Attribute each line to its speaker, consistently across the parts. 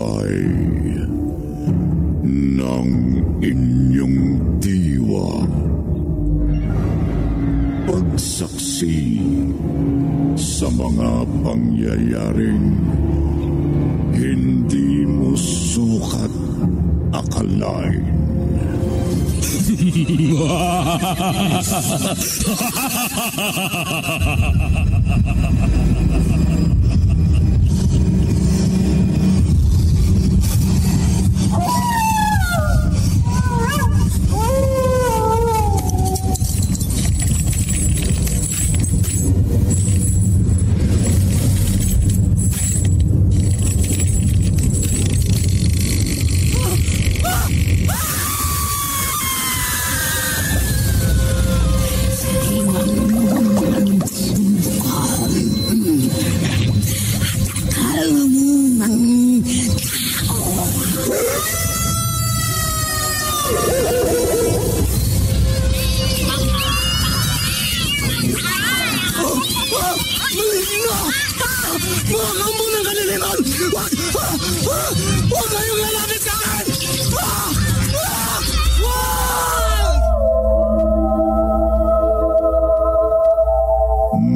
Speaker 1: gabay ng inyong diwa. Pagsaksi sa mga pangyayaring hindi mo sukat akalain.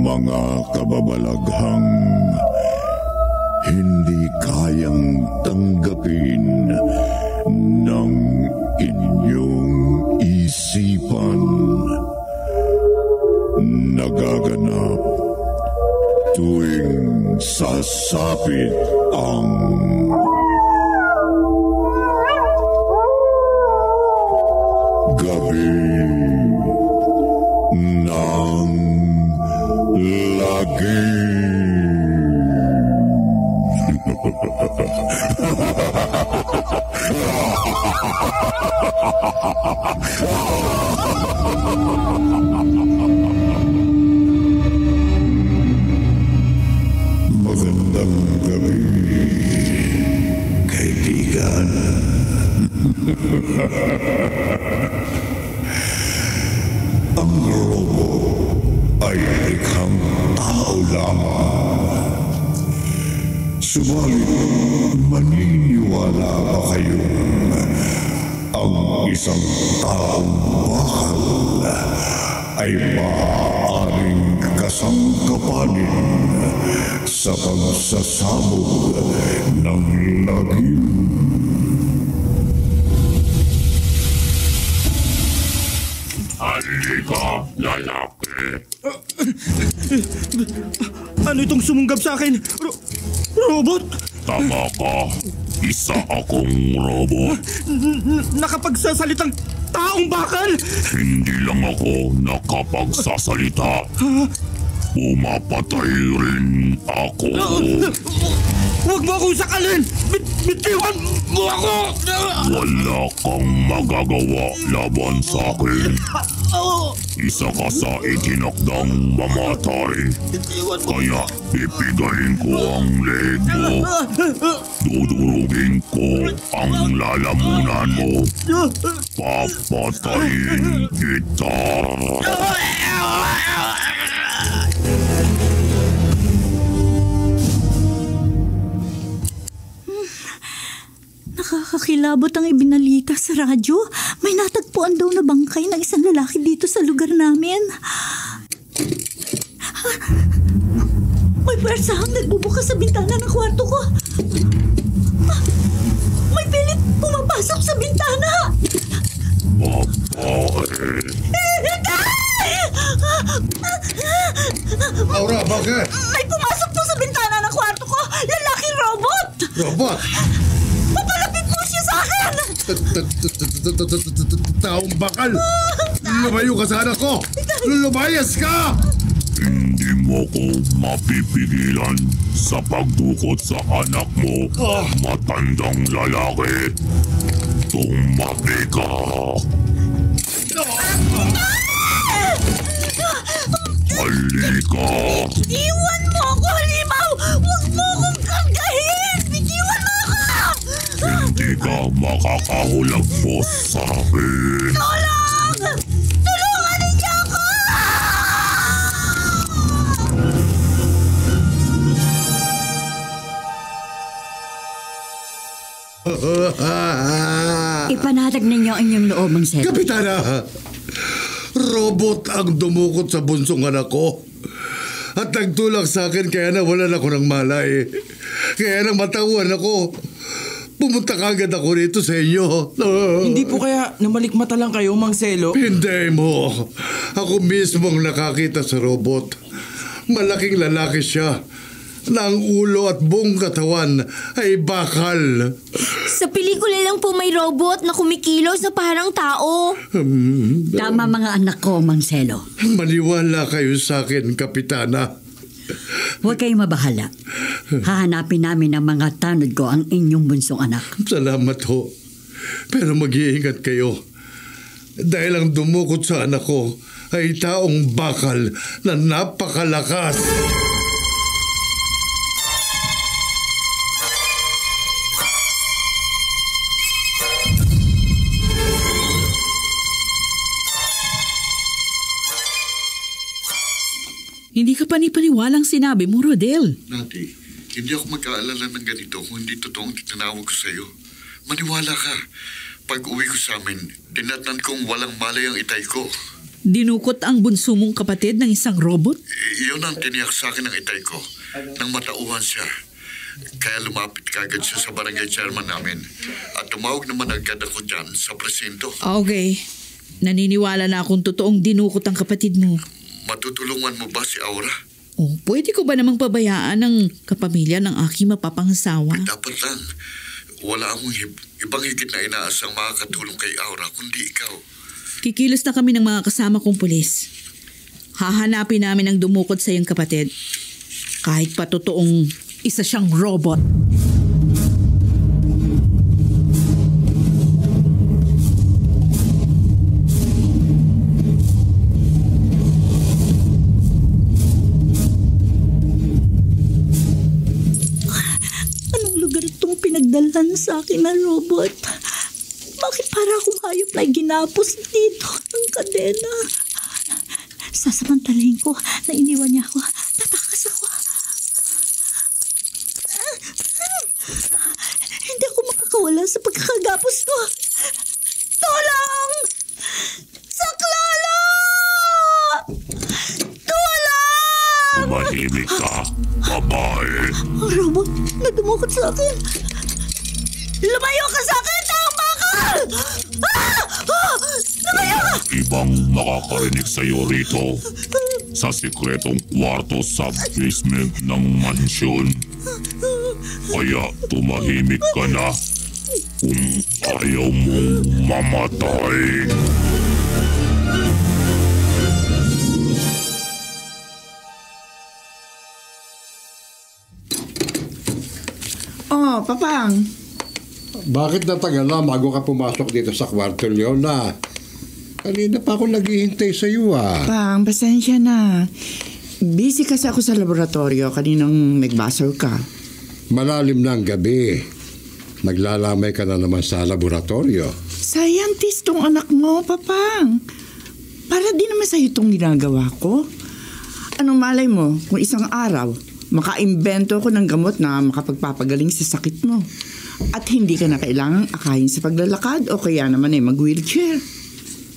Speaker 1: Mga kababalaghang hindi kayang tanggapin ng inyong isipan. Nagaganap tuwing sasapit ang gabi ng lagi. Magandang gabi, kaibigan. Ang robo ay ikhang tao lamang. Subalit maniniwala ba kayong ang isang taong bakal ay maaaring kasangkapanin sa pagsasabog ng lagim?
Speaker 2: Halika, lalaki.
Speaker 3: Ano itong sumunggab sa akin? Robot?
Speaker 2: Tama ka. Isa akong robot.
Speaker 3: Nakapagsasalitang taong bakal?
Speaker 2: Hindi lang ako nakapagsasalita. Pumapatay rin ako.
Speaker 3: Huwag mo akong sakalin! Bitiwan mo ako!
Speaker 2: Wala kang magagawa laban sa akin. Isa ka sa itinakdang mamatay. Kaya pipigayin ko ang leg mo. Dudurugin ko ang lalamunan mo. Papatayin kita.
Speaker 4: Nakakakilabot ang ibinalita sa radyo. May natagpuan daw na bangkay ng isang lalaki dito sa lugar namin. May pwersahang nagbubukas sa bintana ng kwarto ko. May pilit pumapasok sa bintana.
Speaker 5: Aura, bakit?
Speaker 4: May pumasok po sa bintana ng kwarto ko. Lalaking robot.
Speaker 5: Robot?
Speaker 4: Papalapit po siya sa akin.
Speaker 5: Taong bakal! Lumayo ka sa anak ko! Lumayas ka!
Speaker 2: Hindi mo ko mapipigilan sa pagdukot sa anak mo, matandang lalaki. Tumabi ka. Halika.
Speaker 4: Iwan mo ako, Halimaw! Huwag mo akong kagahin! Bitiwan mo ako!
Speaker 2: Hindi ka makakahulagpos sa akin.
Speaker 4: Tulong! Tulungan ninyo ako! Ipanatag ninyo ang inyong loob, Mang Selo.
Speaker 5: Kapitana, robot ang dumukot sa bunsong anak ko. At nagtulak sa akin kaya nawalan ako ng malay. Kaya nang matauhan ako, pumunta kagad ako rito sa inyo.
Speaker 3: Hindi po kaya namalikmata lang kayo, Mang Selo?
Speaker 5: Hindi mo. Ako mismong nakakita sa robot. Malaking lalaki siya na ang ulo at buong katawan ay bakal.
Speaker 6: Sa pelikula lang po may robot na kumikilos na parang tao.
Speaker 4: Tama mga anak ko, Mang Selo.
Speaker 5: Maniwala kayo sa akin, Kapitana.
Speaker 4: Huwag kayong mabahala. Hahanapin namin ng mga tanod ko ang inyong bunsong anak.
Speaker 5: Salamat ho. Pero mag-iingat kayo. Dahil ang dumukot sa anak ko ay taong bakal na napakalakas.
Speaker 7: Hindi ka panipaniwalang sinabi mo, Rodel.
Speaker 5: Nati, hindi ako mag-aalala ng ganito kung hindi totoong tinawag ko sa iyo. Maniwala ka. Pag uwi ko sa amin, dinatnan kong walang malay ang itay ko.
Speaker 7: Dinukot ang bunso mong kapatid ng isang robot?
Speaker 5: Iyon ang tiniyak sa akin ng itay ko. Nang matauhan siya. Kaya lumapit kagad siya sa barangay chairman namin. At tumawag naman agad ako dyan sa presinto.
Speaker 7: Okay. Naniniwala na akong totoong dinukot ang kapatid mo.
Speaker 5: Matutulungan mo ba si Aura?
Speaker 7: Oh, pwede ko ba namang pabayaan ang kapamilya ng aking mapapangasawa?
Speaker 5: Dapat lang. Wala akong ibang higit na inaasang makakatulong kay Aura kundi ikaw.
Speaker 7: Kikilos na kami ng mga kasama kong pulis. Hahanapin namin ang dumukot sa iyong kapatid. Kahit pa totoong isa siyang robot.
Speaker 4: Pinagdalhan sa akin na robot. Bakit para akong hayop na ginapos dito ng kadena? Sasamantalahin ko na iniwan niya ako. Tatakas ako. Hindi ako makakawala sa pagkakagapos ko. Tulong! Saklolo! Tulong!
Speaker 2: Mahimik ka, babae.
Speaker 4: Ang robot na dumukot sa akin. Lumayo ka sa akin, taong bakal! Lumayo ka!
Speaker 2: Ibang makakarinig sa'yo rito sa sikretong kwarto sa basement ng mansyon. Kaya tumahimik ka na kung ayaw mong mamatay.
Speaker 8: Oh, Papang.
Speaker 9: Bakit natagal na bago ka pumasok dito sa kwarto, Leona? Kanina pa ako naghihintay sa iyo,
Speaker 8: Pang, pasensya na. Busy kasi ako sa laboratorio. Kaninang nagbasol ka.
Speaker 9: Malalim na ang gabi. Naglalamay ka na naman sa laboratorio.
Speaker 8: Scientist tong anak mo, Papang. Para di naman sa'yo itong ginagawa ko. Anong malay mo kung isang araw, makaimbento ko ng gamot na makapagpapagaling sa sakit mo? At hindi ka na kailangang akayin sa paglalakad o kaya naman mag-wheelchair.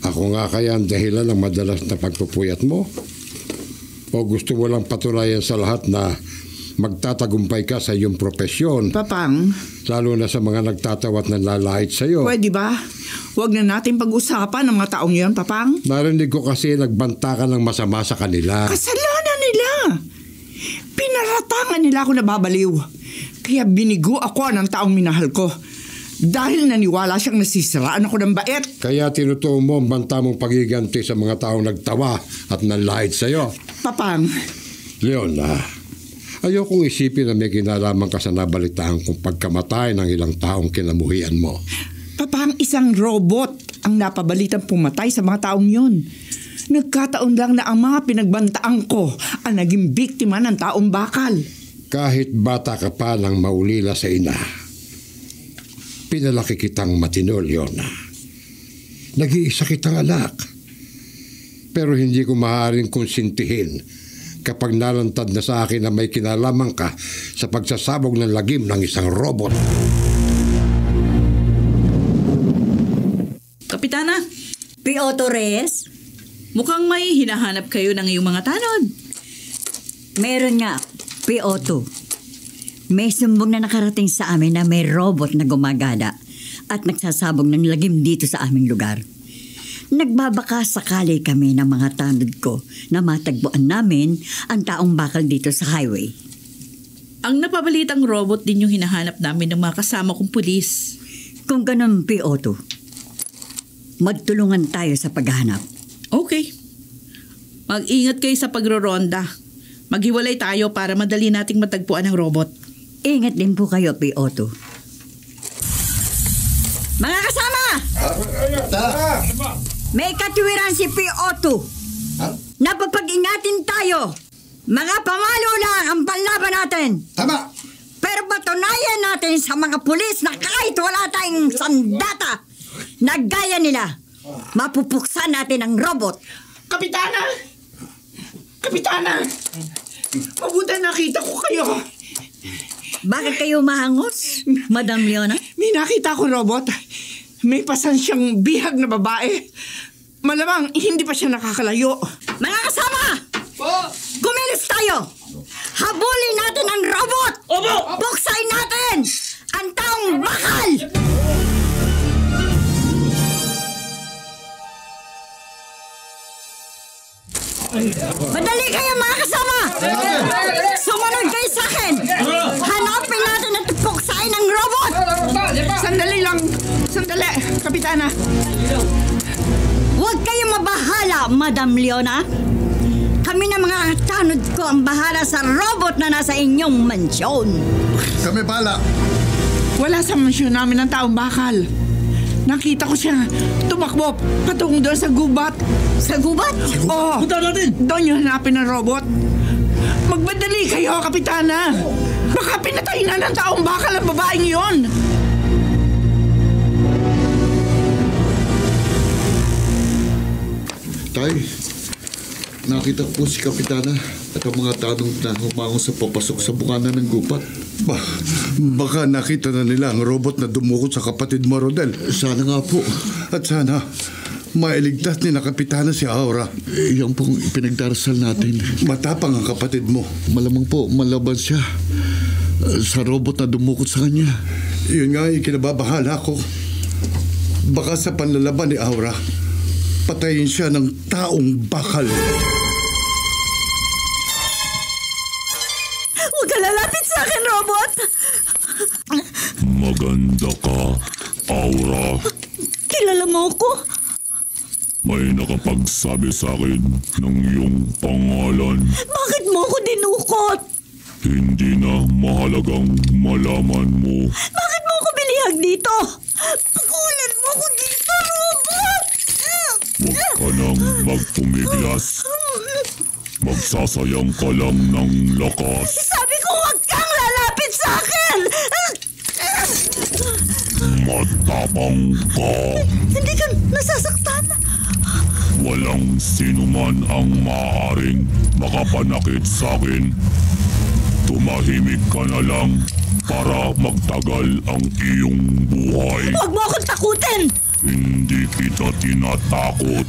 Speaker 9: Ako nga kaya ang dahilan ng madalas na pagpupuyat mo? O gusto mo lang patunayan sa lahat na magtatagumpay ka sa iyong propesyon?
Speaker 8: Papang.
Speaker 9: Lalo na sa mga nagtatawat na lalait sa iyo.
Speaker 8: Pwede ba? Huwag na natin pag-usapan ng mga taong yun, Papang.
Speaker 9: Narinig ko kasi nagbanta ka ng masama sa kanila.
Speaker 8: Kasalanan nila. Pinaratangan nila ako na babaliw. Kaya binigo ako ng taong minahal ko. Dahil naniwala siyang nasisiraan ako ng bait.
Speaker 9: Kaya tinutuo mo ang banta mong pagiganti sa mga taong nagtawa at nanlahit sa'yo.
Speaker 8: Papang.
Speaker 9: Leona, ayokong isipin na may kinalaman ka sa nabalitaan kung pagkamatay ng ilang taong kinamuhian mo.
Speaker 8: Papang, isang robot ang napabalitang pumatay sa mga taong yun. Nagkataon lang na ang mga pinagbantaan ko ang naging biktima ng taong bakal.
Speaker 9: Kahit bata ka pa nang maulila sa ina, pinalaki kitang matino, Leona. Nag-iisa kitang anak. Pero hindi ko maaaring konsintihin kapag nalantad na sa akin na may kinalaman ka sa pagsasabog ng lagim ng isang robot.
Speaker 4: P.O. Torres?
Speaker 7: Mukhang may hinahanap kayo ng iyong mga tanod.
Speaker 4: Meron nga, P.O. May sumbong na nakarating sa amin na may robot na gumagala at nagsasabong ng lagim dito sa aming lugar. Nagbabaka sakali kami ng mga tanod ko na matagpuan namin ang taong bakal dito sa highway.
Speaker 7: Ang napabalitang robot din yung hinahanap namin ng mga kasama kong pulis.
Speaker 4: Kung ganun, P.O. magtulungan tayo sa paghahanap.
Speaker 7: Okay. Mag-ingat kayo sa pagroronda. Maghiwalay tayo para madali nating matagpuan ang robot.
Speaker 4: Ingat din po kayo, P.O. Mga kasama! May katuwiran si P.O. Napapag-ingatin tayo. Mga pamalo lang ang panlaban natin.
Speaker 5: Tama!
Speaker 4: Pero patunayan natin sa mga pulis na kahit wala tayong sandata, na gaya nila, mapupuksan natin ang robot.
Speaker 8: Kapitana! Kapitana! Mabuti nakita ko kayo.
Speaker 4: Bakit kayo mahangos, Madam Leona?
Speaker 8: May nakita ko robot. May pasan siyang bihag na babae. Malamang hindi pa siya nakakalayo.
Speaker 4: Mga kasama! Kumilos tayo! Habulin natin ang robot!
Speaker 3: Opo!
Speaker 4: Buksain natin ang taong bakal! Madali kayo mga kasama! Sumunod kayo sa akin! Hanapin natin at buksain ang robot!
Speaker 8: Sandali lang. Sandali, Kapitana.
Speaker 4: Huwag kayo mabahala, Madam Leona. Kami na mga tanod ko ang bahala sa robot na nasa inyong mansyon.
Speaker 5: Kami bala.
Speaker 8: Wala sa mansyon namin ang taong bakal. Nakita ko siya tumakbo patungo doon sa gubat.
Speaker 4: Sa gubat?
Speaker 8: Oo.
Speaker 3: Punta natin!
Speaker 8: Doon yung hanapin ng robot. Magmadali kayo, Kapitana. Baka pinatay na ng taong bakal ang babaeng yon.
Speaker 5: Tay, nakita ko si Kapitana at ang mga tanong na humangon sa papasok sa bungana ng gubat. Baka nakita na nila ang robot na dumukot sa kapatid mo, Rodel. Sana nga po. At sana mailigtas ni na Kapitana si Aura. Yan pong pinagdarasal natin. Matapang ang kapatid mo. Malamang po malaban siya sa robot na dumukot sa kanya. Yun nga, ikinababahala ko. Baka sa panlalaban ni Aura, patayin siya ng taong bakal.
Speaker 4: Huwag ka lalapit sa akin, robot!
Speaker 2: Maganda ka, Aura.
Speaker 4: Kilala mo ako?
Speaker 2: May nakapagsabi sa akin ng iyong pangalan.
Speaker 4: Bakit mo ako dinukot?
Speaker 2: Hindi na mahalagang malaman mo.
Speaker 4: Bakit mo ako binihag dito? Pakulan mo ako dito, robot!
Speaker 2: Huwag ka nang magpumiglas. Magsasayang ka lang ng lakas.
Speaker 4: Sabi ko huwag kang lalapit sa akin!
Speaker 2: Matapang ka.
Speaker 4: Hindi ka nasasaktan.
Speaker 2: Walang sinuman ang maaaring makapanakit sa akin. Tumahimik ka na lang para magtagal ang iyong buhay.
Speaker 4: Huwag mo akong takutin!
Speaker 2: Hindi kita tinatakot.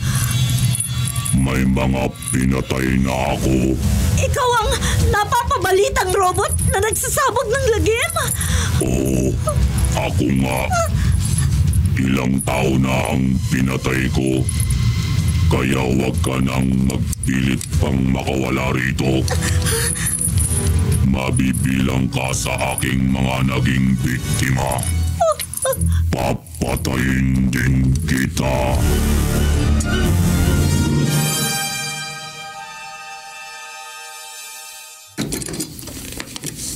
Speaker 2: May mga pinatay na ako.
Speaker 4: Ikaw ang napapabalitang robot na nagsasabog ng lagim?
Speaker 2: Oo, ako nga. Ilang tao na ang pinatay ko. Kaya huwag ka nang magpilit pang makawala rito. Mabibilang ka sa aking mga naging biktima. Papatayin din kita.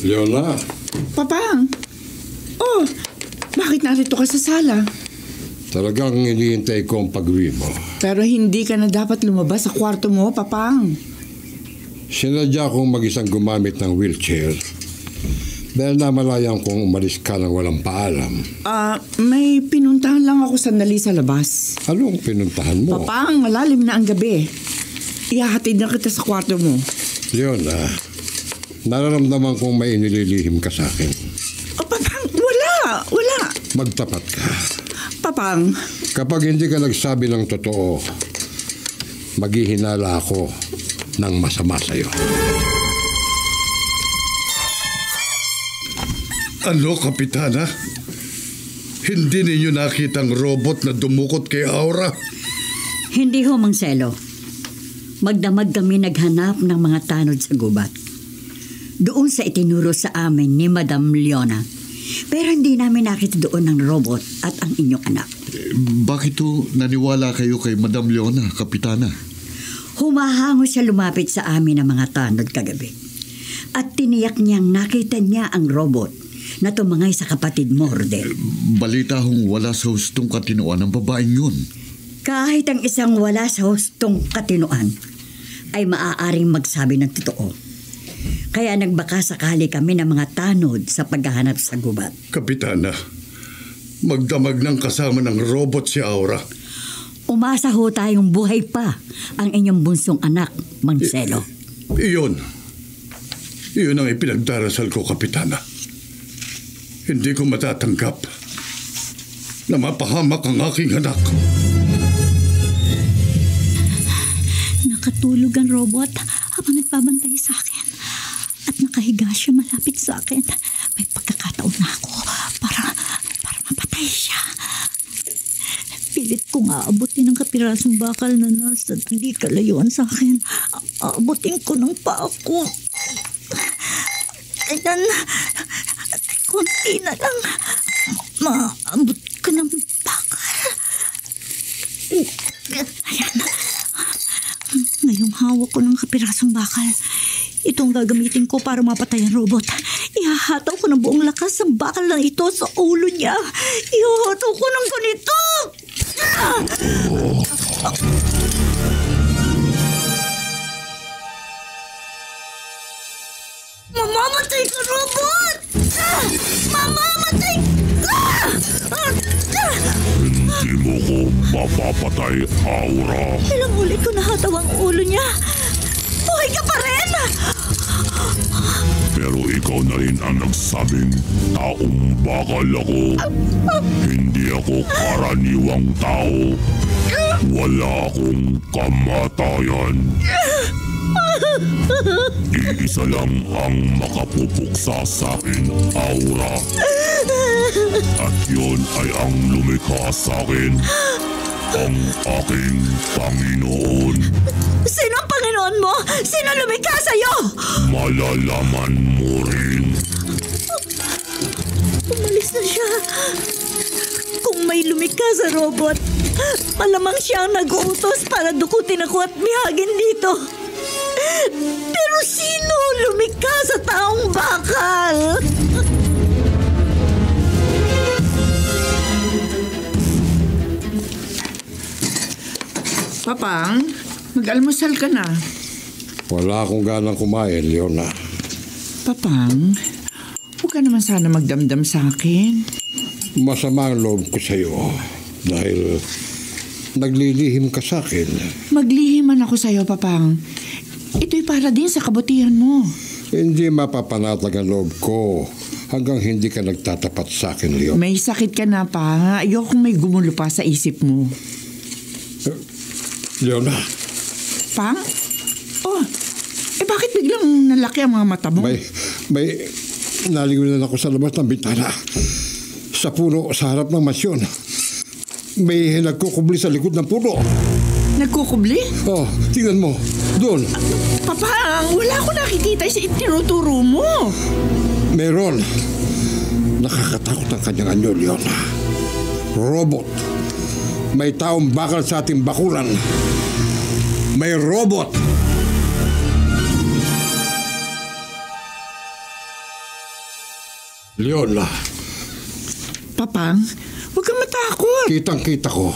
Speaker 9: Leona,
Speaker 8: Papang. Oh, bakit narito ka sa sala?
Speaker 9: talagang iniintay ko ang pag-uwi mo.
Speaker 8: Pero hindi ka na dapat lumabas sa kwarto mo, Papang.
Speaker 9: Sinadya kong mag-isang gumamit ng wheelchair dahil namalayan kong umalis ka ng walang paalam.
Speaker 8: May pinuntahan lang ako sandali sa labas.
Speaker 9: Anong pinuntahan mo?
Speaker 8: Papang, malalim na ang gabi. Ihahatid na kita sa kwarto mo.
Speaker 9: Leona, nararamdaman kong may inililihim ka sa akin.
Speaker 8: Oh, Papang, wala.
Speaker 9: Magtapat ka.
Speaker 8: Papang,
Speaker 9: Kapag hindi ka nagsabi ng totoo, maghihinala ako ng masama sa'yo.
Speaker 5: Ano, Kapitana? Hindi ninyo nakitang robot na dumukot kay Aura?
Speaker 4: Hindi ho, Mang Selo. Magdamag kami naghanap ng mga tanod sa gubat. Doon sa itinuro sa amin ni Madam Leona. Pero hindi namin nakita doon ang robot at ang inyong anak.
Speaker 10: Bakit to naniwala kayo kay Madam Leona, Kapitana?
Speaker 4: Humahango siya lumapit sa amin ng mga tanod kagabi. At tiniyak niyang nakita niya ang robot na tumangay sa kapatid mo, Rodel.
Speaker 10: Balita hong wala sa hustong katinuan ng babaeng yun.
Speaker 4: Kahit ang isang wala sa hustong katinuan ay maaaring magsabi ng totoo. Kaya nagbaka sakali kami ng mga tanod sa paghahanap sa gubat.
Speaker 5: Kapitana, magdamag ng kasama ng robot si Aura.
Speaker 4: Umasa ho tayong buhay pa ang inyong bunsong anak, Mang Selo.
Speaker 5: Iyon ang ipinagdarasal ko, Kapitana. Hindi ko matatanggap na mapahamak ang aking anak.
Speaker 11: Nakatulog ang robot habang nagpabantay sa akin. At nakahiga siya malapit sa akin. May pagkakataon na ako para mapatay siya. Pilit kong aabutin ang kapirasong bakal na nasa hindi kalayuan sa akin. Aabutin ko ng paa ko. Ayan, konti na lang. Maabot ko ng bakal. Ayan. Ngayong hawak ko ng kapirasong bakal. Itong gagamitin ko para mapatay ang robot. Ihahataw ko ng buong lakas ang bakal lang ito sa ulo niya. Ihahataw ko ng ganito. Mamamatay ka, robot! Mamamatay ka!
Speaker 2: Hindi mo ko mapapatay, Aura.
Speaker 11: Ilang ulit ko nahataw ang ulo niya. Buhay ka pa rin!
Speaker 2: Pero ikaw na rin ang nagsabing taong bakal ako. Hindi ako karaniwang tao. Wala akong kamatayan. Iisa lang ang makapupuksa sa akin, Aura. At yun ay ang lumikha sa akin, ang aking Panginoon.
Speaker 11: Sino ang Panginoon mo? Sino lumikha sa'yo?
Speaker 2: Malalaman mo rin.
Speaker 11: Umalis na siya. Kung may lumikha sa robot, malamang siya ang nag-uutos para dukutin ako at mihagin dito. Pero sino lumikha sa taong bakal?
Speaker 8: Papang, mag-almusal ka na.
Speaker 9: Wala akong ganang kumain, Leona.
Speaker 8: Papang, huwag ka naman sana magdamdam sa akin.
Speaker 9: Masama ang loob ko sa'yo dahil naglilihim ka sa akin.
Speaker 8: Maglihim man ako sa'yo, Papang. Ito'y para din sa kabutihan mo.
Speaker 9: Hindi mapapanatag ang loob ko hanggang hindi ka nagtatapat sa akin, Leona.
Speaker 8: May sakit ka na pa. Ayokong may gumulo pa sa isip mo.
Speaker 9: Leona.
Speaker 8: Pang? Oh, bakit biglang nalaki ang mga mata mo?
Speaker 9: May naligonan ako sa labas ng bintana. Sa puno, sa harap ng masyon. May nagkukubli sa likod ng puno.
Speaker 8: Nagkukubli?
Speaker 9: Oh, tingnan mo. Doon.
Speaker 8: Papang, wala ko nakikita sa itinuturo mo.
Speaker 9: Meron. Nakakatakot ang kanyang anyo, Leona. Robot. May taong bakal sa ating bakuran. May robot. Leona.
Speaker 8: Papang, huwag kang matakot.
Speaker 9: Kitang-kita ko.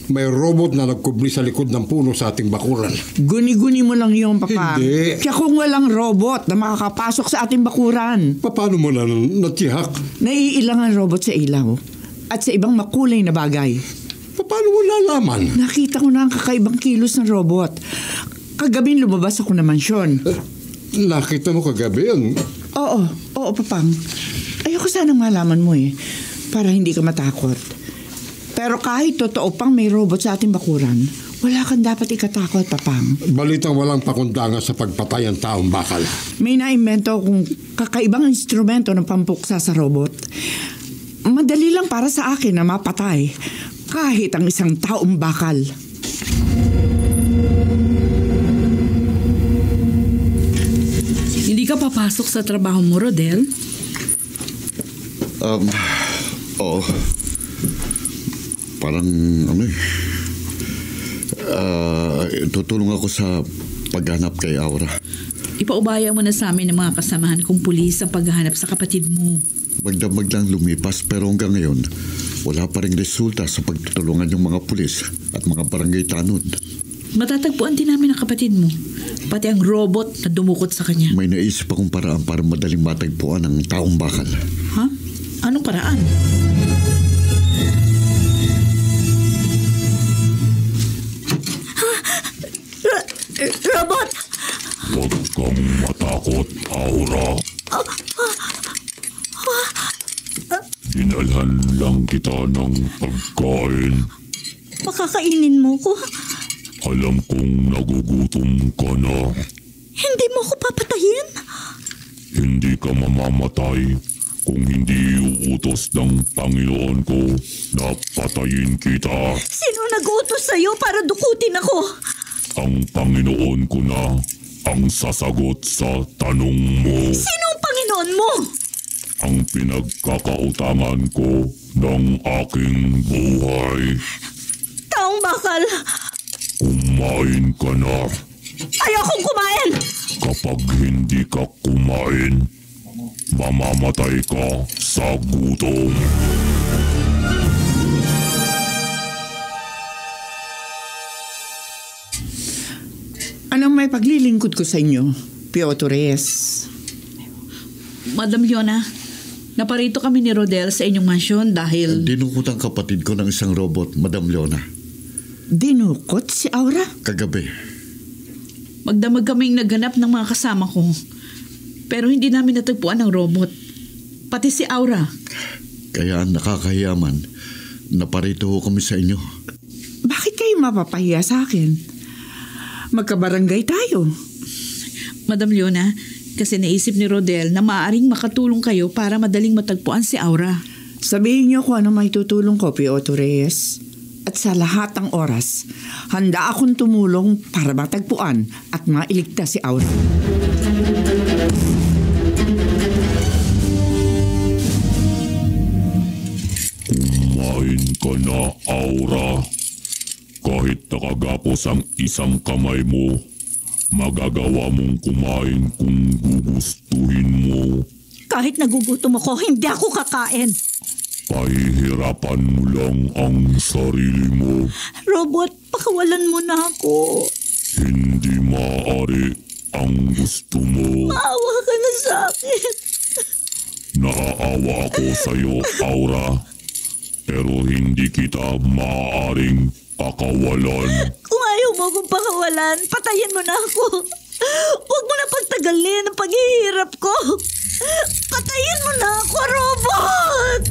Speaker 9: May robot na nagkubli sa likod ng puno sa ating bakuran.
Speaker 8: Guni-guni mo lang yung Papang.
Speaker 9: Hindi.
Speaker 8: Kaya kung walang robot na makakapasok sa ating bakuran.
Speaker 9: Paano mo na natiyak?
Speaker 8: Naiilang ang robot sa ilaw at sa ibang makulay na bagay.
Speaker 9: Paano mo nalaman?
Speaker 8: Nakita ko na ang kakaibang kilos ng robot. Kagabing lumabas ako na mansyon.
Speaker 9: Nakita mo kagabi ang...
Speaker 8: Oo, Papang. Ayoko sanang malaman mo para hindi ka matakot. Pero kahit totoo pang may robot sa ating bakuran, wala kang dapat ikatakot, Papang.
Speaker 9: Balitang walang pakundangan sa pagpatay ng taong bakal.
Speaker 8: May naimbento akong kakaibang instrumento ng pampuksa sa robot. Madali lang para sa akin na mapatay kahit ang isang taong bakal.
Speaker 7: Hindi ka papasok sa trabaho mo, Rodel?
Speaker 10: Oo. Parang tutulong ako sa paghanap kay Aura.
Speaker 7: Ipaubaya mo na sa amin ng mga kasamahan kong pulis ang paghahanap sa kapatid mo.
Speaker 10: Magdamag lang lumipas pero hanggang ngayon, wala pa rin resulta sa pagtutulungan ng mga pulis at mga barangay tanod.
Speaker 7: Matatagpuan din namin ang kapatid mo, pati ang robot na dumukot sa kanya.
Speaker 10: May naisip akong paraan para madaling matagpuan ang taong bakal.
Speaker 7: Ha? Anong paraan?
Speaker 11: Robot!
Speaker 2: Huwag kang matakot, Aura. Dinalhan lang kita ng pagkain.
Speaker 11: Makakainin mo ko?
Speaker 2: Alam kong nagugutom ka na.
Speaker 11: Hindi mo ko papatayin?
Speaker 2: Hindi ka mamamatay kung hindi uutos ng Panginoon ko na patayin kita.
Speaker 11: Sino nag-utos sa'yo para dukutin ako?
Speaker 2: Ang Panginoon ko na ang sasagot sa tanong mo.
Speaker 11: Sinong Panginoon mo?
Speaker 2: Ang pinagkakautangan ko ng aking buhay.
Speaker 11: Taong bakal.
Speaker 2: Kumain ka na.
Speaker 11: Ayokong kumain!
Speaker 2: Kapag hindi ka kumain, mamamatay ka sa gutom.
Speaker 8: Anong may paglilingkod ko sa inyo, Piotores?
Speaker 7: Madam Yona, naparito kami ni Rodel sa inyong mansyon dahil...
Speaker 10: Dinukot ang kapatid ko ng isang robot, Madam Leona.
Speaker 8: Dinukot si Aura?
Speaker 10: Kagabi.
Speaker 7: Magdamag kaming naghanap ng mga kasama ko. Pero hindi namin natagpuan ang robot. Pati si Aura.
Speaker 10: Kaya nakakahiyaman, naparito kami sa inyo.
Speaker 8: Bakit kayo mapapahiya sa akin? Magkabarangay tayo.
Speaker 7: Madam Leona, kasi naisip ni Rodel na maaaring makatulong kayo para madaling matagpuan si Aura.
Speaker 8: Sabihin niyo kung ano may tutulong ko, Piotr Reyes. At sa lahat ng oras, handa akong tumulong para matagpuan at mailigtas si Aura.
Speaker 2: Kumain ka na, Aura. Kahit nakagapos ang isang kamay mo, magagawa mong kumain kung gugustuhin mo.
Speaker 11: Kahit nagugutom ako, hindi ako kakain.
Speaker 2: Pahihirapan mo lang ang sarili mo.
Speaker 11: Robot, pakawalan mo na ako.
Speaker 2: Hindi maaari ang gusto mo.
Speaker 11: Maawa ka na sa akin.
Speaker 2: Naaawa ako sa'yo, Aura. Pero hindi kita maaaring pakawalan.
Speaker 11: Kung ayaw mo akong pakawalan, patayin mo na ako. Huwag mo na pagtagalin ang paghihirap ko. Patayin mo na ako, robot!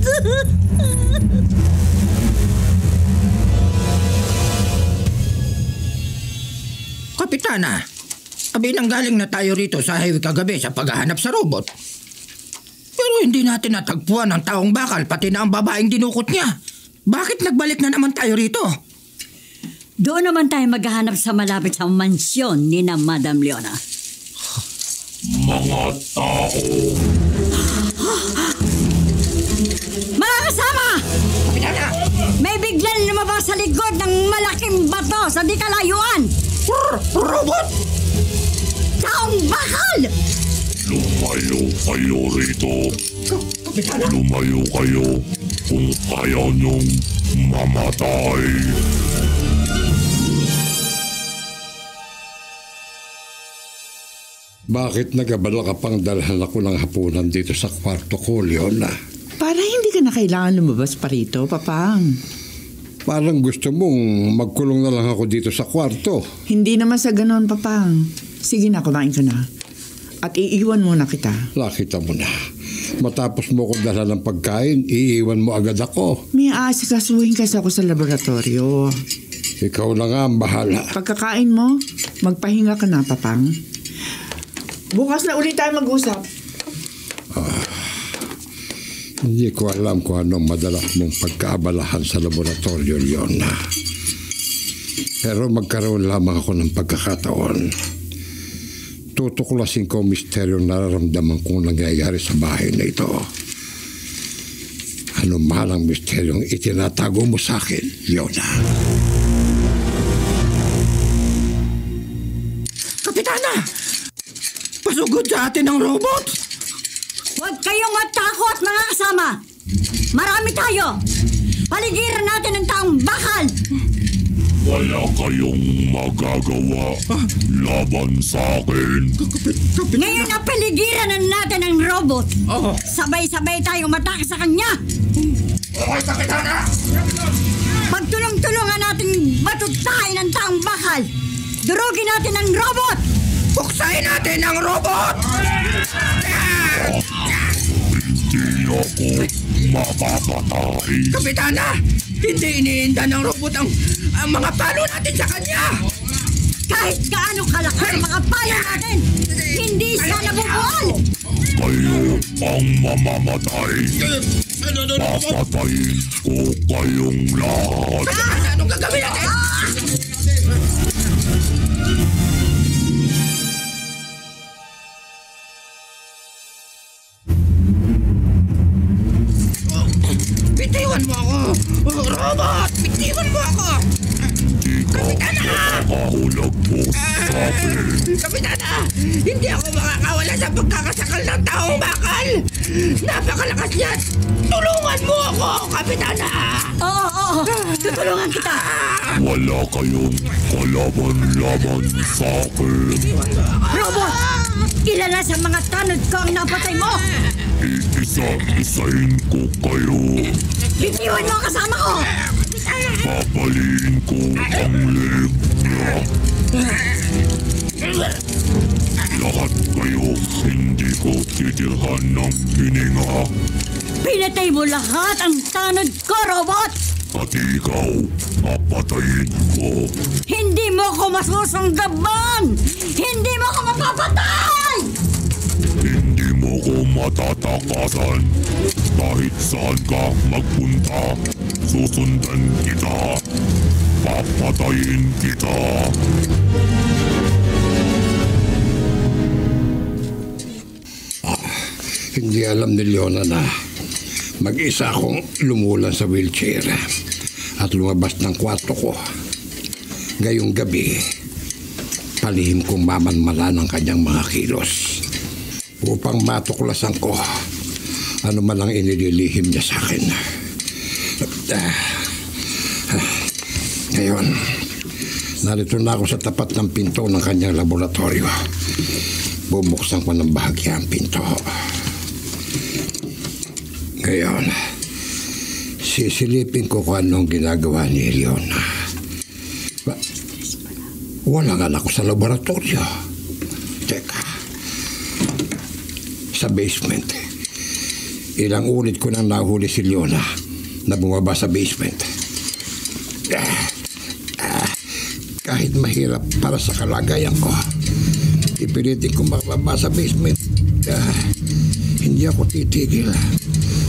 Speaker 12: Kapitana, nanggaling na tayo rito sa highway kagabi sa paghahanap sa robot. Pero hindi natin natagpuan ang taong bakal pati na ang babaeng dinukot niya. Bakit nagbalik na naman tayo rito?
Speaker 4: Doon naman tayo maghahanap sa malapit sa mansyon ni na Madam Leona.
Speaker 2: Mga tao!
Speaker 4: Mga kasama!
Speaker 12: Kapitana!
Speaker 4: May biglang lumabas sa likod ng malaking bato sa di kalayuan!
Speaker 12: Robot!
Speaker 4: Taong bakal!
Speaker 2: Lumayo kayo rito. Lumayo kayo kung ayaw niyong mamatay.
Speaker 9: Bakit nagabala ka pang dalhan ako ng hapunan dito sa kwarto ko, Leona?
Speaker 8: Para hindi ka na kailangan lumabas pa rito, Papang.
Speaker 9: Parang gusto mong magkulong na lang ako dito sa kwarto.
Speaker 8: Hindi naman sa ganon, Papang. Sige na, kumain ka na. At iiwan muna kita.
Speaker 9: Nakita mo na. Matapos mo ko dala ng pagkain, iiwan mo agad ako.
Speaker 8: May aasikasuhin kasi ako sa laboratorio.
Speaker 9: Ikaw na nga ang bahala.
Speaker 8: Pagkakain mo, magpahinga ka na, Papang. Bukas na ulit tayo mag-usap.
Speaker 9: Hindi ko alam kung anong madalas mong pagkaabalahan sa laboratorio, Leona. Pero magkaroon lamang ako ng pagkakataon. Tutuklasin ko ang misteryong nararamdaman kong nangyayari sa bahay na ito. Ano man ang misteryong itinatago mo sa akin, Leona?
Speaker 12: Kapitana! Pasugod sa atin ang robot!
Speaker 4: Huwag kayong matakot, mga kasama! Marami tayo! Paligiran natin ang taong bakal!
Speaker 2: Wala kayong magagawa laban sa akin.
Speaker 4: Ngayon na paligiran natin ang robot. Sabay-sabay tayong matake sa kanya.
Speaker 12: Okay, Kapitana!
Speaker 4: Pagtulong-tulungan natin matutahin ang taong bakal. Durugin natin ang robot.
Speaker 12: Buksayin natin ang robot!
Speaker 2: Hindi ako mapapatay.
Speaker 12: Kapitana! Hindi iniinda ng robot ang mga palo natin sa kanya!
Speaker 4: Kahit gaano kalakas ang mga palo natin, hindi siya nabubuol!
Speaker 2: Kayo ang mamamatay. Papatayin ko kayong lahat.
Speaker 12: Anong gagawin natin? Bitiwan mo ako! Robot! Bitiwan mo ako! Kapitana!
Speaker 2: Makakahulog po sa akin.
Speaker 12: Kapitana! Hindi ako makakawala sa pagkakasakal ng taong bakal! Napakalakas niyan! Tulungan mo ako, Kapitana!
Speaker 4: Oo! Tutulungan kita!
Speaker 2: Wala kayong kalaban-laban sa akin.
Speaker 4: Robot! Ilan na sa mga tanod ko ang napatay mo?
Speaker 2: Iisa-isahin ko kayo.
Speaker 4: Bitiwan mo ang kasama ko!
Speaker 2: Papaliin ko ang leeg niya. Lahat kayo, hindi ko titirhan ng hininga.
Speaker 4: Pinatay mo lahat ang tanod ko, robot!
Speaker 2: At ikaw, papatayin ko.
Speaker 4: Hindi mo ko masusunggaban! Hindi mo ko mapapatay!
Speaker 2: Hindi mo ko matatakasan. Kahit saan ka magpunta, susundan kita. Papatayin kita.
Speaker 9: Hindi alam ni Leona na mag-isa akong lumulan sa wheelchair at lumabas ng kwarto ko. Ngayong gabi, palihim kong mamanmala ng kanyang mga kilos upang matuklasan ko ano man ang inililihim niya sa akin. Ngayon, narito na ako sa tapat ng pinto ng kanyang laboratorio. Bubuksan ko ng bahagya ang pinto. Ngayon, sisilipin ko kung anong ginagawa ni Leona. Walang anak ko sa laboratorio. Teka, sa basement, ilang ulit ko nang nahuli si Leona na bumaba sa basement. Kahit mahirap para sa kalagayan ko, ipilitin ko makababa sa basement. Hindi ako titigil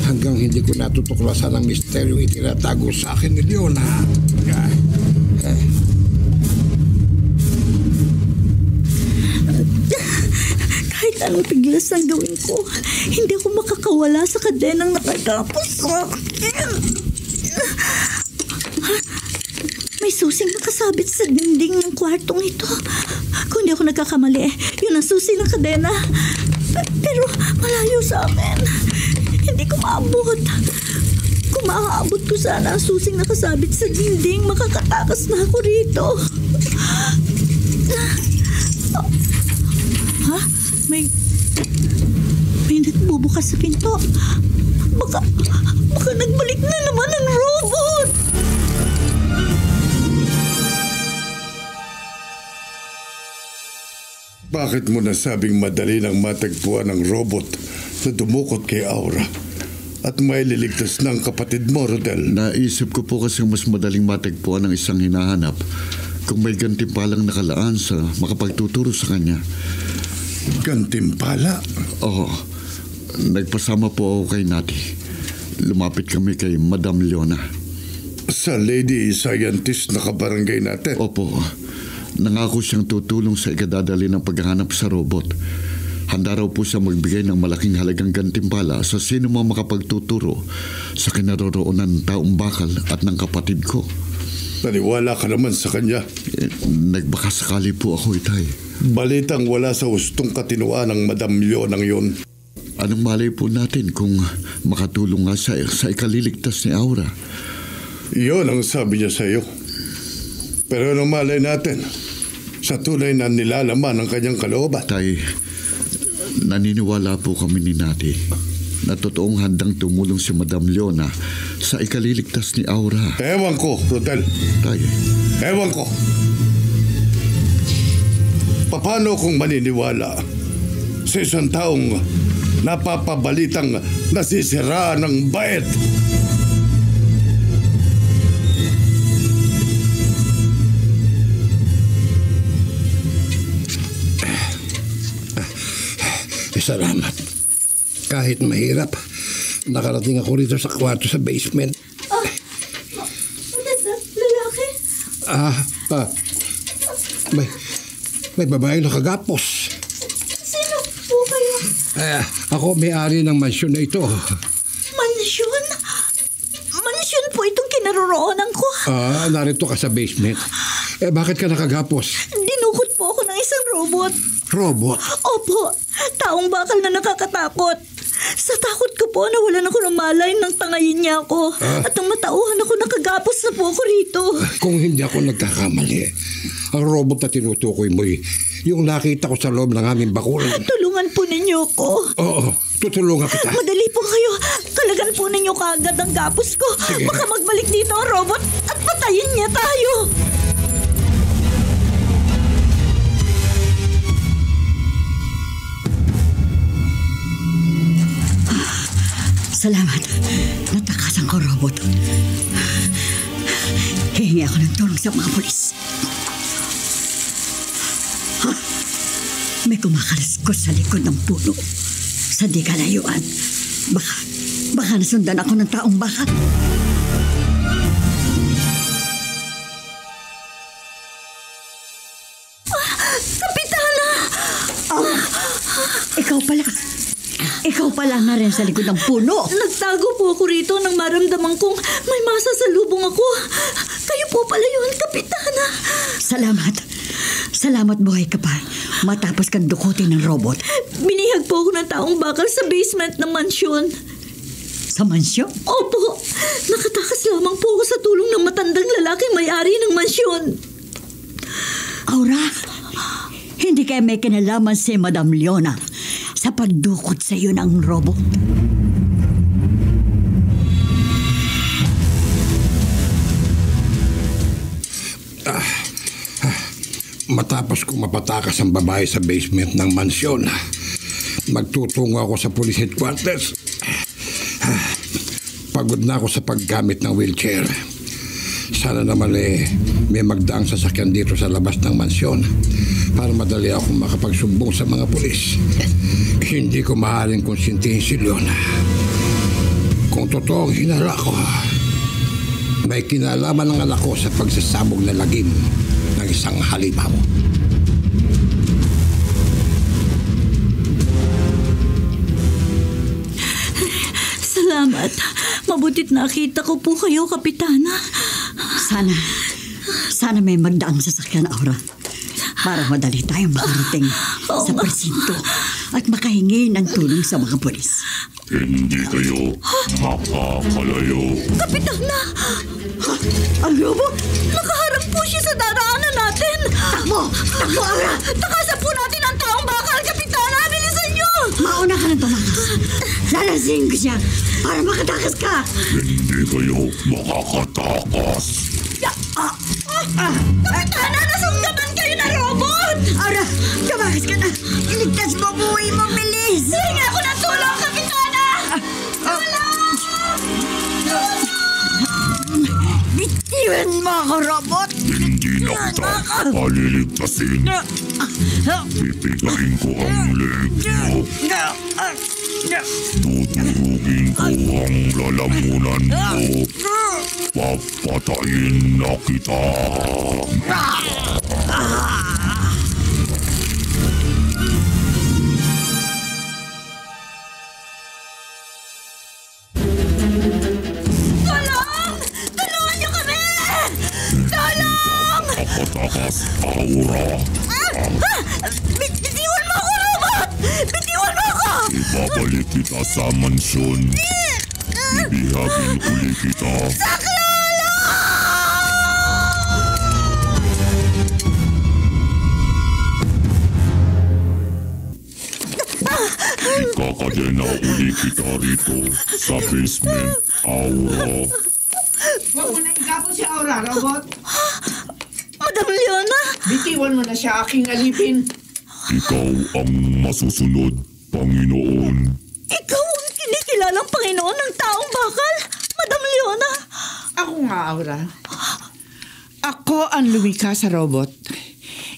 Speaker 9: hanggang hindi ko natutuklasan ang misteryong itinatago sa akin ni Leona.
Speaker 11: Kahit anong piglas ang gawin ko, hindi ako makakawala sa kadenang nakagapos sa akin. May susing nakasabit sa dingding ng kwartong ito. Kung hindi ako nagkakamali, yun ang susi ng kadena. Pero malayo sa akin. Hindi ko maabot. Kung maaabot ko sana ang susing nakasabit sa dingding, makakatakas na ako rito. Ha? May nagbubukas sa pinto. Baka nagbalik na naman ang robot.
Speaker 5: Bakit mo nasabing madali nang matagpuan ang robot na dumukot kay Aura at may liligtas ng kapatid mo, Rodel?
Speaker 10: Naisip ko po kasi mas madaling matagpuan ang isang hinahanap kung may gantimpalang nakalaan sa makapagtuturo sa kanya.
Speaker 5: Gantimpala?
Speaker 10: Oo. Nagpasama po ako kay Nati. Lumapit kami kay Madam Leona.
Speaker 5: Sa lady scientist na kabarangay natin?
Speaker 10: Opo. Nangako siyang tutulong sa ikadadali ng paghahanap sa robot. Handa raw po siya magbigay ng malaking halagang gantimpala sa sino mang makapagtuturo sa kinaroroonan ng taong bakal at ng kapatid ko.
Speaker 5: Naniwala ka naman sa kanya?
Speaker 10: Nagbaka sakali po ako, Itay.
Speaker 5: Balitang wala sa hustong katinuan ng Madam Leona yon.
Speaker 10: Anong malay po natin kung makatulong nga siya sa ikaliligtas ni Aura?
Speaker 5: Iyon ang sabi niya sa iyo. Pero anong malay natin sa tunay na nilalaman ng kanyang kalooban?
Speaker 10: Tay, naniniwala po kami ni Nati na totoong handang tumulong si Madam Leona sa ikaliligtas ni Aura.
Speaker 5: Ewan ko, Rodel.
Speaker 10: Tay.
Speaker 5: Ewan ko. Paano kung maniniwala sa isang taong napapabalitang nasisiraan ng bait?
Speaker 9: Salamat. Kahit mahirap, nakarating ako rito sa kwarto sa basement.
Speaker 11: Lalaki?
Speaker 9: May babae na kagapos.
Speaker 11: Sino po kayo?
Speaker 9: Ako may-ari ng mansyon na ito.
Speaker 11: Mansyon? Mansyon po itong kinaroroonan ko.
Speaker 9: Narito ka sa basement. Bakit ka nakagapos?
Speaker 11: Dinukot po ako ng isang robot.
Speaker 9: Robot?
Speaker 11: Opo, taong bakal na nakakatakot. Sa takot ko po, nawalan ako ng malay nang tangayin niya ako. At nang matauhan ako, nakagapos na po ako rito.
Speaker 9: Kung hindi ako nagkakamali, ang robot na tinutukoy mo yung nakita ko sa loob ng aming bakuran.
Speaker 11: Tulungan po ninyo ako.
Speaker 9: Oo, tutulungan kita.
Speaker 11: Madali po kayo. Kalagan po ninyo kaagad ang gapos ko.
Speaker 9: Sige.
Speaker 11: Baka magbalik dito ang robot at patayin niya tayo.
Speaker 4: Salamat. Natakasan ko, robot. Hihingi ako ng tulong sa mga pulis. May kumakalas-kus sa likod ng puno. Sa di kalayuan. Baka nasundan ako ng taong bakal.
Speaker 11: Kapitana!
Speaker 4: Ikaw pala na rin sa likod ng puno.
Speaker 11: Nagtago po ako rito nang maramdaman kong may masasalubong ako. Kayo po pala yun, Kapitana.
Speaker 4: Salamat buhay ka pa. Matapos kang dukutin ng robot.
Speaker 11: Binihag po ako ng taong bakal sa basement ng mansyon.
Speaker 4: Sa mansyon?
Speaker 11: Opo. Nakatakas lamang po ako sa tulong ng matandang lalaking may-ari ng mansyon.
Speaker 4: Aura, hindi kaya may kinalaman si Madam Leona sa pagdukot sa iyo ng robot?
Speaker 9: Matapos kong mapatakas ang babae sa basement ng mansyon, magtutungo ako sa police headquarters. Pagod na ako sa paggamit ng wheelchair. Sana naman may magdaang sasakyan dito sa labas ng mansyon para madali akong makapagsumbong sa mga pulis. Hindi ko maaaring konsintihin si Leona. Kung totoo ang hinala ko, may kinalaman ng anak ko sa pagsasabog na lagim ng isang halimaw.
Speaker 11: Salamat. Mabutit nakita ko po kayo, Kapitana.
Speaker 4: Sana may magdaang sasakyan, Aura. Para madali tayong makarating sa presinto at makahingi ng tulong sa mga pulis.
Speaker 2: Hindi kayo makakalayo.
Speaker 11: Kapitana! Ang robot! Nakaharap po siya sa daraanan natin!
Speaker 4: Takbo, Aura!
Speaker 11: Takasan po natin ang taong bakal, Kapitana! Bilisan niyo!
Speaker 4: Mauna ka ng tumakas. Lalasin ko siya para makatakas ka.
Speaker 2: Hindi kayo makakatakas.
Speaker 11: Kapitana! Nasunggaban kayo na robot!
Speaker 4: Aura, tumakas ka na.
Speaker 11: ako, robot!
Speaker 2: Hindi na kita paliligtasin. Pipigain ko ang leg mo. Tuturugin ko ang lalamunan mo. Papatayin na kita. Nakatakas, Aura.
Speaker 11: Bitiwan mo ako, robot! Bitiwan mo ako!
Speaker 2: Ibabalik kita sa mansyon. Ibihagin uli kita.
Speaker 11: Saklolo!
Speaker 2: Ikakadena uli kita rito sa basement, Aura.
Speaker 8: Huwag mo na igapo si Aura, robot.
Speaker 11: Madam Leona!
Speaker 8: Bitiwan mo na siya, aking alipin.
Speaker 2: Ikaw ang masusunod, Panginoon.
Speaker 11: Ikaw ang kinikilalang Panginoon ng taong bakal, Madam Leona!
Speaker 8: Ako nga, Aura. Ako ang lumikha sa robot.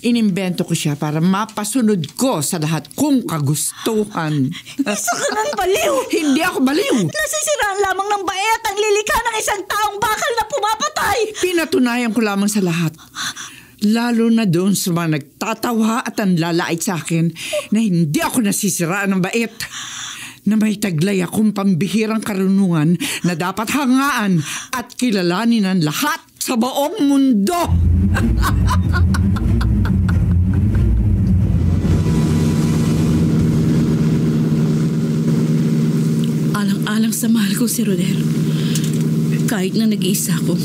Speaker 8: Inimbento ko siya para mapasunod ko sa lahat kong kagustuhan.
Speaker 11: Isa ka ng baliw!
Speaker 8: Hindi ako baliw!
Speaker 11: Nasisiraan lamang ng baet ang lilikha ng isang taong bakal na pumapatay!
Speaker 8: Pinatunayan ko lamang sa lahat. Lalo na doon sa mga nagtatawa at ang lalait sa akin na hindi ako nasisiraan ng bait. Na may taglay akong pambihirang karunungan na dapat hangaan at kilalanin ng lahat sa buong mundo.
Speaker 7: Alang-alang sa mahal ko si Rodel. Kahit na nag-iisa ako,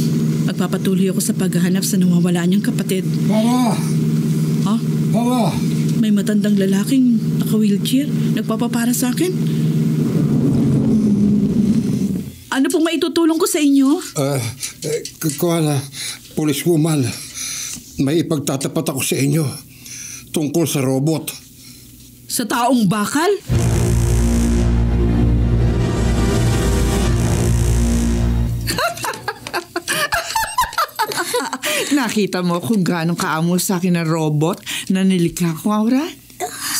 Speaker 7: magpapatuloy ako sa paghahanap sa nawawala niyang kapatid.
Speaker 9: Mama!
Speaker 7: Ha?
Speaker 9: Mama!
Speaker 7: May matandang lalaking naka-wheelchair, nagpapapara sa akin. Ano pong maitutulong ko sa inyo?
Speaker 9: Kuhala, policewoman, may ipagtatapat ako sa inyo tungkol sa robot.
Speaker 7: Sa taong bakal?
Speaker 8: Nakita mo kung gaano kaamo sa akin na robot na nilikha ko, Aura?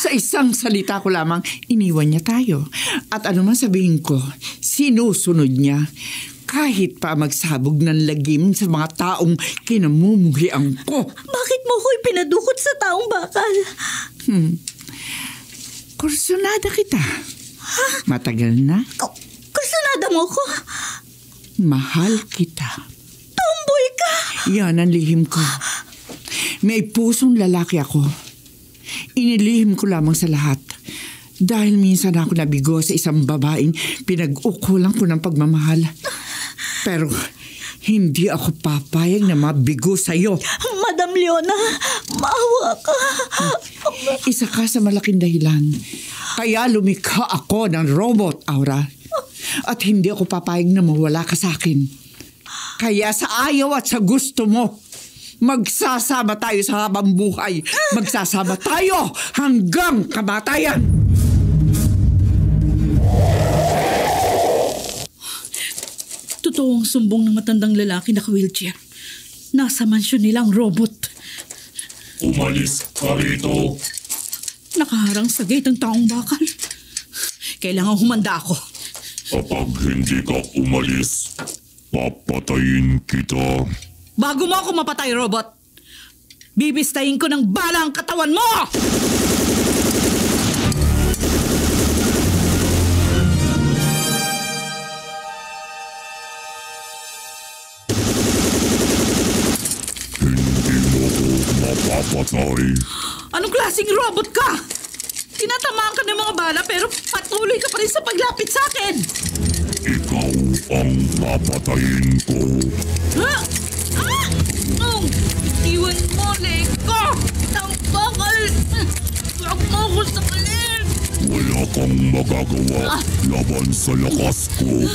Speaker 8: Sa isang salita ko lamang, iniwan niya tayo. At ano man sabihin ko, sinusunod niya. Kahit pa magsabog ng lagim sa mga taong kinamumuhian ko.
Speaker 11: Bakit mo ko ipinadukot sa taong bakal?
Speaker 8: Kursunada kita. Matagal na.
Speaker 11: Kursunada mo ko?
Speaker 8: Mahal kita.
Speaker 11: Tomboy ka!
Speaker 8: Yan ang lihim ko. May pusong lalaki ako. Inilihim ko lamang sa lahat. Dahil minsan ako nabigo sa isang babaeng pinag-ukulang ko ng pagmamahal. Pero hindi ako papayag na mabigo sa'yo.
Speaker 11: Madam Leona, maawa ka.
Speaker 8: Isa ka sa malaking dahilan. Kaya lumikha ako ng robot, Aura. At hindi ako papayag na mawala ka sa akin. Kaya sa ayaw at sa gusto mo, magsasama tayo sa habang buhay. Magsasama tayo hanggang kamatayan.
Speaker 7: Totoong sumbong ng matandang lalaki na ka-wheelchair. Nasa mansyon nilang robot.
Speaker 2: Umalis ka rito.
Speaker 7: Nakaharang sa gate ang taong bakal. Kailangan humanda ako.
Speaker 2: Kapag hindi ka umalis, papatayin kita.
Speaker 7: Bago mo ako mapatay, robot, bibistayin ko ng bala ang katawan mo!
Speaker 2: Hindi mo ko mapapatay.
Speaker 7: Anong klaseng robot ka? Tinatamaan ka ng mga bala pero patuloy ka pa rin sa paglapit sa akin.
Speaker 2: Ikaw ang papatayin ko.
Speaker 7: Ha? Ah! Oh! Iwan mo, Leko! Ang bakal! Huwag mo ako sakalin!
Speaker 2: Wala kang magagawa laban sa lakas ko.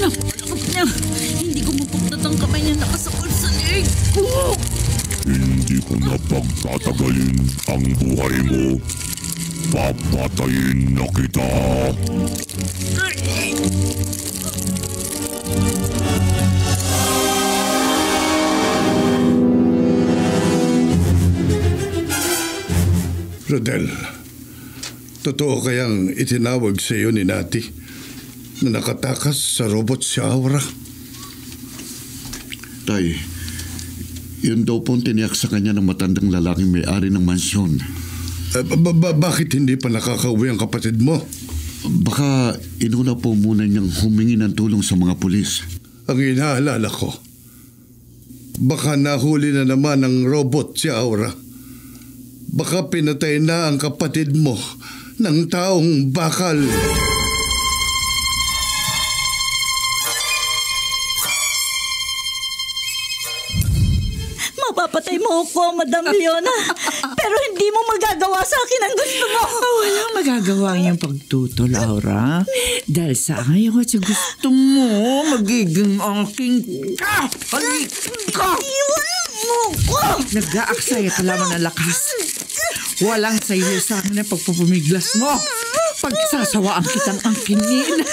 Speaker 7: Napakalakas niya! Hindi ko mapagdat ang kamay niya nakasakol sa leg ko!
Speaker 2: Hindi ko na pagtatagalin ang buhay mo. Papatayin na kita.
Speaker 5: Rodel, totoo kayang itinawag sa iyo ni Nati na nakatakas sa robot si Aura?
Speaker 10: Tay, yun daw pong tiniyak sa kanya ng matandang lalaking may-ari ng mansyon.
Speaker 5: Bakit hindi pa nakakauwi ang kapatid mo?
Speaker 10: Baka inuna po muna niyang humingi ng tulong sa mga pulis.
Speaker 5: Ang inaalala ko, baka nahuli na naman ng robot si Aura. Baka pinatay na ang kapatid mo ng taong bakal.
Speaker 11: Mapapatay mo ako, Madam Leona. Pero hindi mo magagawa sa akin ang gusto mo.
Speaker 8: Walang magagawa niyang pagtutol, Aura. Dahil sa ayaw at sa gusto mo, magiging aking ka! Halika!
Speaker 11: Iwan mo ko!
Speaker 8: Nag-aaksaya ka lamang ng lakas. Walang sayo sa akin ang pagpupumiglas mo. Pagsasawaan kitang angkinin.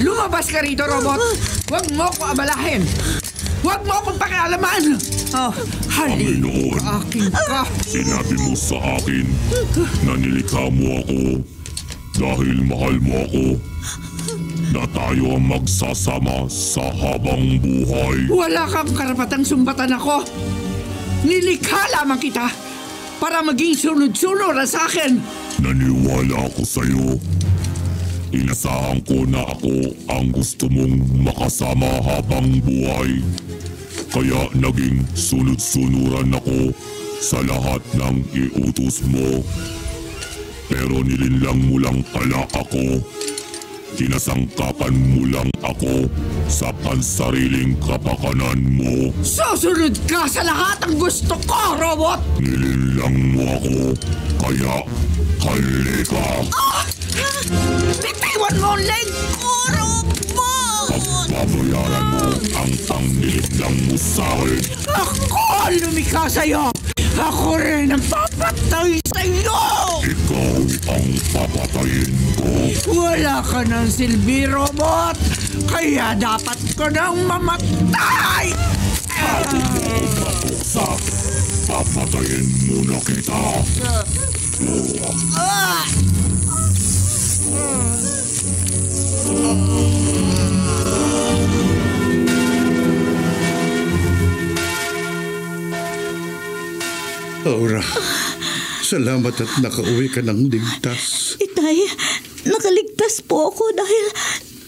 Speaker 8: Lumabas ka rito, robot. Huwag mo ko abalahin. Huwag mo akong pakialaman. Halika, aking ka.
Speaker 2: Sinabi mo sa akin na nilikha mo ako dahil mahal mo ako, na tayo ang magsasama sa habang buhay.
Speaker 8: Wala kang karapatang sumbatan ako. Nilikha lamang kita para maging sunod-sunod sa akin.
Speaker 2: Naniwala ako sa'yo. Inasahan ko na ako ang gusto mong makasama habang buhay. Kaya naging sunod-sunuran ako sa lahat ng iutos mo. Pero nilinlang mo lang pala ako. Kinasangkapan mo lang ako sa pansariling kapakanan mo.
Speaker 8: Susunod ka sa lahat ng gusto ko, robot!
Speaker 2: Nilinlang mo ako, kaya halika.
Speaker 8: Bitiwan mo ang leg ko, robot!
Speaker 2: Pagbabayaran mo ang pangnilinlang mo sa akin.
Speaker 8: Ako ang lumikha sa'yo! Ako rin ang papatay sa'yo!
Speaker 2: Ikaw ang papatayin ko.
Speaker 8: Wala ka ng silbi, robot! Kaya dapat ko nang mamatay!
Speaker 2: Bago mo matuksa, papatayin muna kita.
Speaker 5: Aura, salamat at nakauwi ka ng ligtas.
Speaker 11: Itay, nakaligtas po ako dahil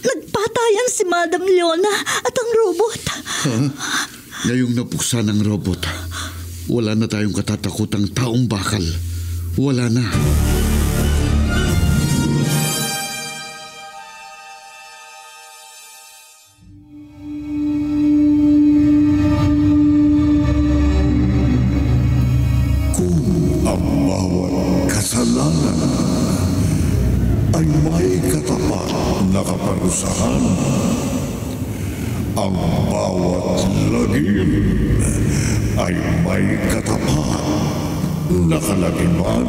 Speaker 11: nagpatayan si Madam Leona at ang robot.
Speaker 10: Ngayong napuksa ng robot, wala na tayong katatakutang taong bakal. Wala na.
Speaker 1: ay may katapat na kaparusahan. Ang bawat lagim ay may katapat na kalagiman.